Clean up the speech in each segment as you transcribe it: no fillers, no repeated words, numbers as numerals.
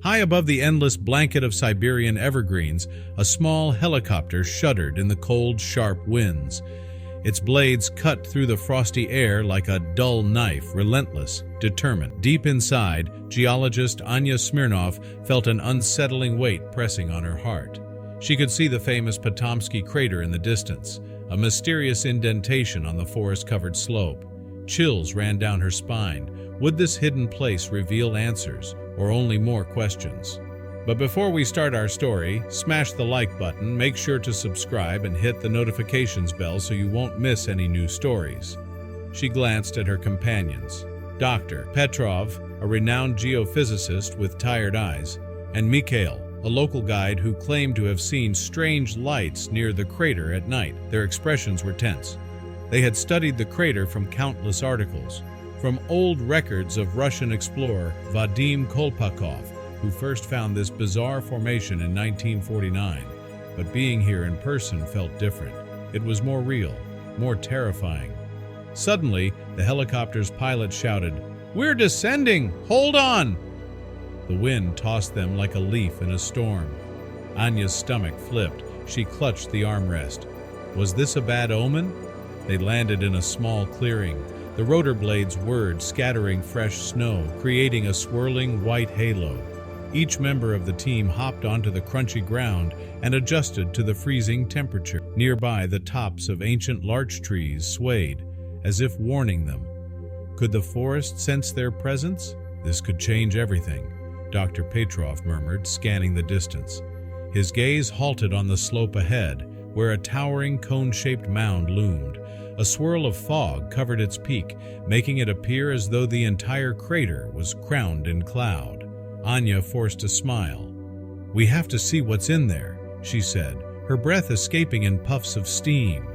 High above the endless blanket of Siberian evergreens, a small helicopter shuddered in the cold, sharp winds. Its blades cut through the frosty air like a dull knife, relentless, determined. Deep inside, geologist Anya Smirnov felt an unsettling weight pressing on her heart. She could see the famous Patomskiy crater in the distance, a mysterious indentation on the forest-covered slope. Chills ran down her spine. Would this hidden place reveal answers, or only more questions? But before we start our story, smash the like button, make sure to subscribe, and hit the notifications bell so you won't miss any new stories. She glanced at her companions. Dr. Petrov, a renowned geophysicist with tired eyes, and Mikhail, a local guide who claimed to have seen strange lights near the crater at night. Their expressions were tense. They had studied the crater from countless articles, from old records of Russian explorer Vadim Kolpakov, who first found this bizarre formation in 1949. But being here in person felt different. It was more real, more terrifying. Suddenly, the helicopter's pilot shouted, "We're descending! Hold on!" The wind tossed them like a leaf in a storm. Anya's stomach flipped. She clutched the armrest. Was this a bad omen? They landed in a small clearing. The rotor blades whirred, scattering fresh snow, creating a swirling white halo. Each member of the team hopped onto the crunchy ground and adjusted to the freezing temperature. Nearby, the tops of ancient larch trees swayed, as if warning them. Could the forest sense their presence? This could change everything, Dr. Petrov murmured, scanning the distance. His gaze halted on the slope ahead, where a towering cone-shaped mound loomed. A swirl of fog covered its peak, making it appear as though the entire crater was crowned in cloud. Anya forced a smile. "We have to see what's in there," she said, her breath escaping in puffs of steam.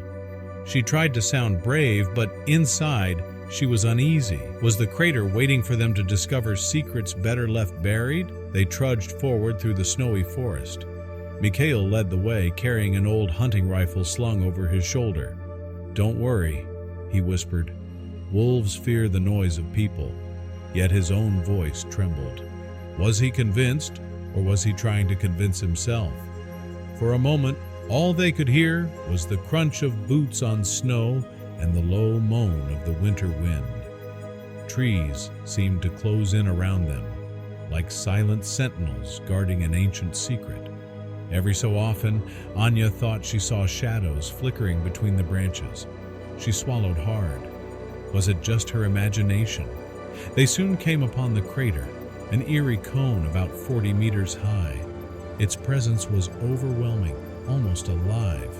She tried to sound brave, but inside, she was uneasy. Was the crater waiting for them to discover secrets better left buried? They trudged forward through the snowy forest. Mikhail led the way, carrying an old hunting rifle slung over his shoulder. "Don't worry," he whispered. "Wolves fear the noise of people." Yet his own voice trembled. Was he convinced, or was he trying to convince himself? For a moment, all they could hear was the crunch of boots on snow and the low moan of the winter wind. Trees seemed to close in around them, like silent sentinels guarding an ancient secret. Every so often, Anya thought she saw shadows flickering between the branches. She swallowed hard. Was it just her imagination? They soon came upon the crater, an eerie cone about 40 meters high. Its presence was overwhelming, almost alive.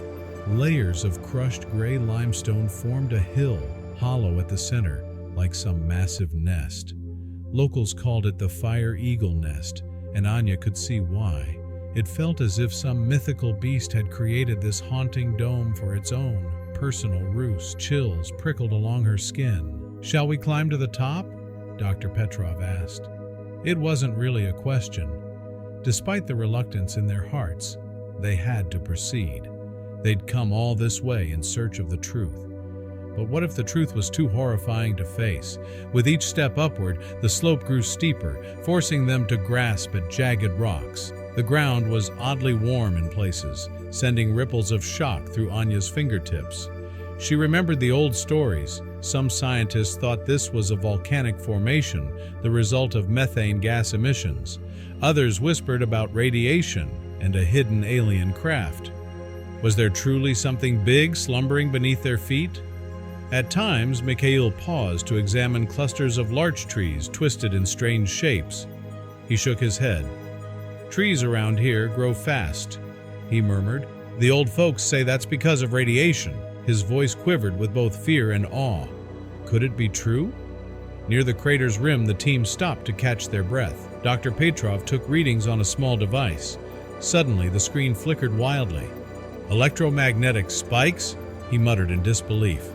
Layers of crushed gray limestone formed a hill, hollow at the center, like some massive nest. Locals called it the Fire Eagle Nest, and Anya could see why. It felt as if some mythical beast had created this haunting dome for its own personal roost. Chills prickled along her skin. "Shall we climb to the top?" Dr. Petrov asked. It wasn't really a question. Despite the reluctance in their hearts, they had to proceed. They'd come all this way in search of the truth. But what if the truth was too horrifying to face? With each step upward, the slope grew steeper, forcing them to grasp at jagged rocks. The ground was oddly warm in places, sending ripples of shock through Anya's fingertips. She remembered the old stories. Some scientists thought this was a volcanic formation, the result of methane gas emissions. Others whispered about radiation and a hidden alien craft. Was there truly something big slumbering beneath their feet? At times, Mikhail paused to examine clusters of larch trees twisted in strange shapes. He shook his head. "Trees around here grow fast," he murmured. "The old folks say that's because of radiation." His voice quivered with both fear and awe. Could it be true? Near the crater's rim, the team stopped to catch their breath. Dr. Petrov took readings on a small device. Suddenly, the screen flickered wildly. "Electromagnetic spikes?" he muttered in disbelief.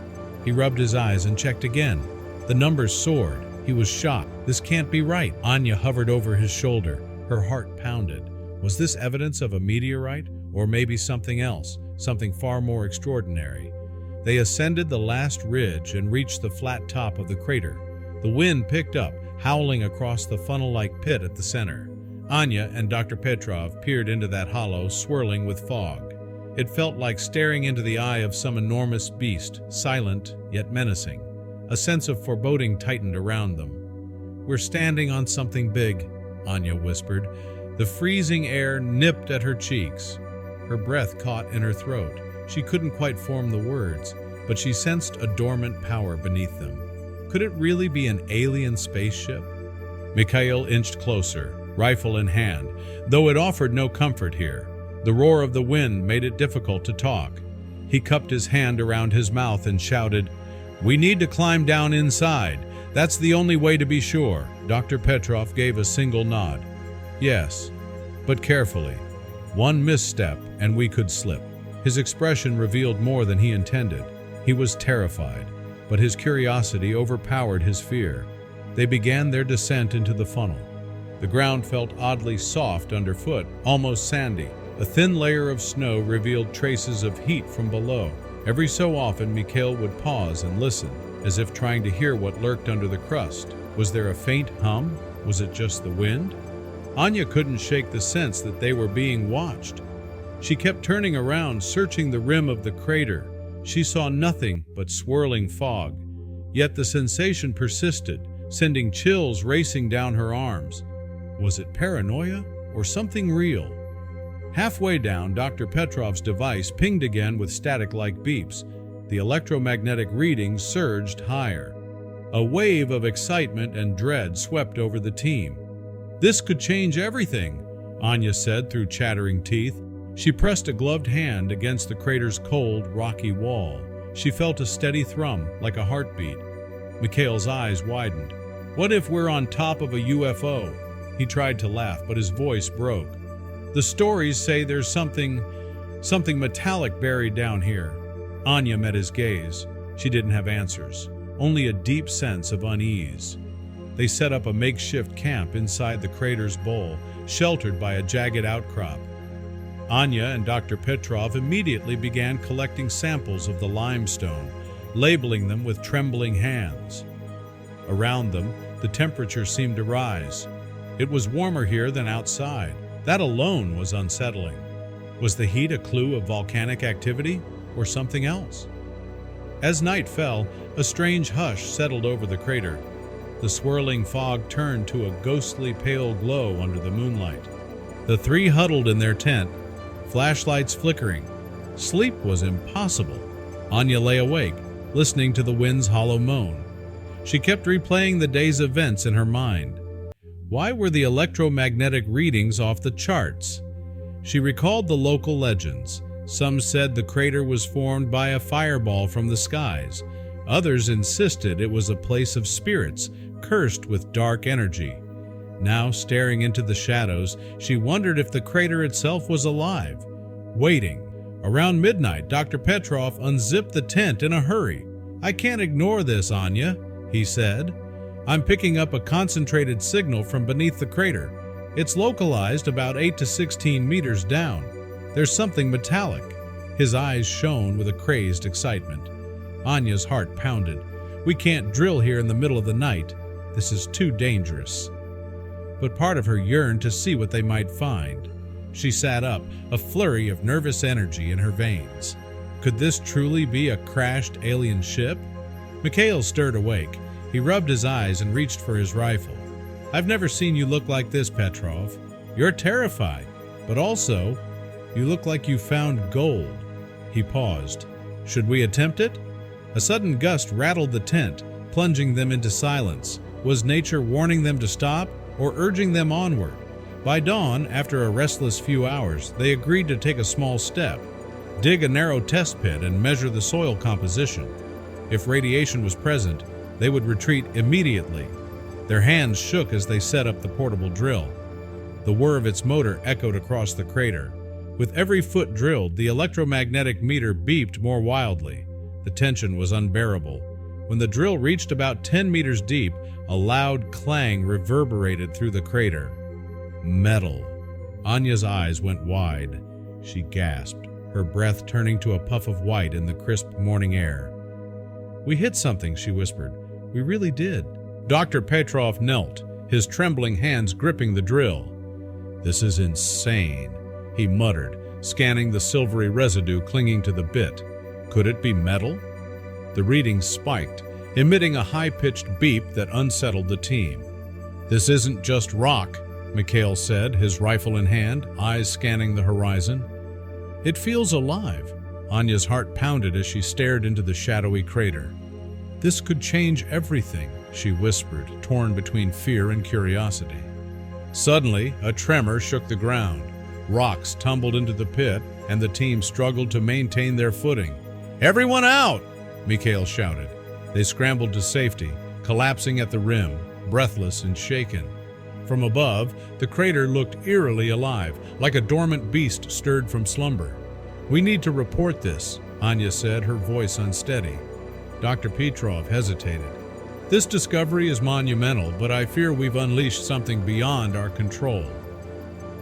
He rubbed his eyes and checked again. The numbers soared. He was shocked. This can't be right. Anya hovered over his shoulder. Her heart pounded. Was this evidence of a meteorite, or maybe something else, something far more extraordinary? They ascended the last ridge and reached the flat top of the crater. The wind picked up, howling across the funnel-like pit at the center. Anya and Dr. Petrov peered into that hollow, swirling with fog. It felt like staring into the eye of some enormous beast, silent yet menacing. A sense of foreboding tightened around them. "We're standing on something big," Anya whispered. The freezing air nipped at her cheeks. Her breath caught in her throat. She couldn't quite form the words, but she sensed a dormant power beneath them. Could it really be an alien spaceship? Mikhail inched closer, rifle in hand, though it offered no comfort here. The roar of the wind made it difficult to talk. He cupped his hand around his mouth and shouted, "We need to climb down inside. That's the only way to be sure." Dr. Petrov gave a single nod. "Yes, but carefully. One misstep and we could slip." His expression revealed more than he intended. He was terrified, but his curiosity overpowered his fear. They began their descent into the funnel. The ground felt oddly soft underfoot, almost sandy. A thin layer of snow revealed traces of heat from below. Every so often, Mikhail would pause and listen, as if trying to hear what lurked under the crust. Was there a faint hum? Was it just the wind? Anya couldn't shake the sense that they were being watched. She kept turning around, searching the rim of the crater. She saw nothing but swirling fog. Yet the sensation persisted, sending chills racing down her arms. Was it paranoia or something real? Halfway down, Dr. Petrov's device pinged again with static-like beeps. The electromagnetic readings surged higher. A wave of excitement and dread swept over the team. "This could change everything," Anya said through chattering teeth. She pressed a gloved hand against the crater's cold, rocky wall. She felt a steady thrum, like a heartbeat. Mikhail's eyes widened. "What if we're on top of a UFO?" He tried to laugh, but his voice broke. "The stories say there's something metallic buried down here." Anya met his gaze. She didn't have answers, only a deep sense of unease. They set up a makeshift camp inside the crater's bowl, sheltered by a jagged outcrop. Anya and Dr. Petrov immediately began collecting samples of the limestone, labeling them with trembling hands. Around them, the temperature seemed to rise. It was warmer here than outside. That alone was unsettling. Was the heat a clue of volcanic activity or something else? As night fell, a strange hush settled over the crater. The swirling fog turned to a ghostly pale glow under the moonlight. The three huddled in their tent, flashlights flickering. Sleep was impossible. Anya lay awake, listening to the wind's hollow moan. She kept replaying the day's events in her mind. Why were the electromagnetic readings off the charts? She recalled the local legends. Some said the crater was formed by a fireball from the skies. Others insisted it was a place of spirits, cursed with dark energy. Now, staring into the shadows, she wondered if the crater itself was alive, waiting. Around midnight, Dr. Petrov unzipped the tent in a hurry. "I can't ignore this, Anya," he said. "I'm picking up a concentrated signal from beneath the crater. It's localized about 8 to 16 meters down. There's something metallic." His eyes shone with a crazed excitement. Anya's heart pounded. "We can't drill here in the middle of the night. This is too dangerous." But part of her yearned to see what they might find. She sat up, a flurry of nervous energy in her veins. Could this truly be a crashed alien ship? Mikhail stirred awake. He rubbed his eyes and reached for his rifle. "I've never seen you look like this, Petrov. You're terrified, but also, you look like you found gold." He paused. "Should we attempt it?" A sudden gust rattled the tent, plunging them into silence. Was nature warning them to stop, or urging them onward? By dawn, after a restless few hours, they agreed to take a small step, dig a narrow test pit and measure the soil composition. If radiation was present, they would retreat immediately. Their hands shook as they set up the portable drill. The whir of its motor echoed across the crater. With every foot drilled, the electromagnetic meter beeped more wildly. The tension was unbearable. When the drill reached about 10 meters deep, a loud clang reverberated through the crater. Metal. Anya's eyes went wide. She gasped, her breath turning to a puff of white in the crisp morning air. "We hit something," she whispered. "We really did." Dr. Petrov knelt, his trembling hands gripping the drill. "This is insane," he muttered, scanning the silvery residue clinging to the bit. Could it be metal? The readings spiked, emitting a high-pitched beep that unsettled the team. "This isn't just rock," Mikhail said, his rifle in hand, eyes scanning the horizon. "It feels alive." Anya's heart pounded as she stared into the shadowy crater. "This could change everything," she whispered, torn between fear and curiosity. Suddenly, a tremor shook the ground. Rocks tumbled into the pit, and the team struggled to maintain their footing. "Everyone out!" Mikhail shouted. They scrambled to safety, collapsing at the rim, breathless and shaken. From above, the crater looked eerily alive, like a dormant beast stirred from slumber. "We need to report this," Anya said, her voice unsteady. Dr. Petrov hesitated. "This discovery is monumental, but I fear we've unleashed something beyond our control."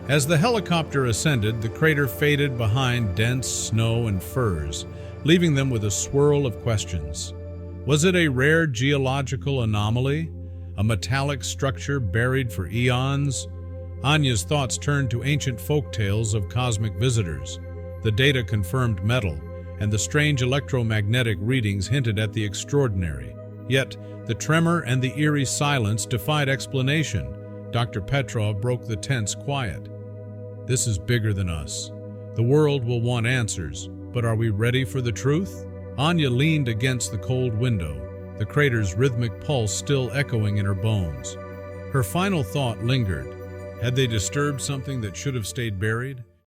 As the helicopter ascended, the crater faded behind dense snow and firs, leaving them with a swirl of questions. Was it a rare geological anomaly? A metallic structure buried for eons? Anya's thoughts turned to ancient folk tales of cosmic visitors. The data confirmed metal, and the strange electromagnetic readings hinted at the extraordinary. Yet, the tremor and the eerie silence defied explanation. Dr. Petrov broke the tense quiet. "This is bigger than us. The world will want answers, but are we ready for the truth?" Anya leaned against the cold window, the crater's rhythmic pulse still echoing in her bones. Her final thought lingered. Had they disturbed something that should have stayed buried?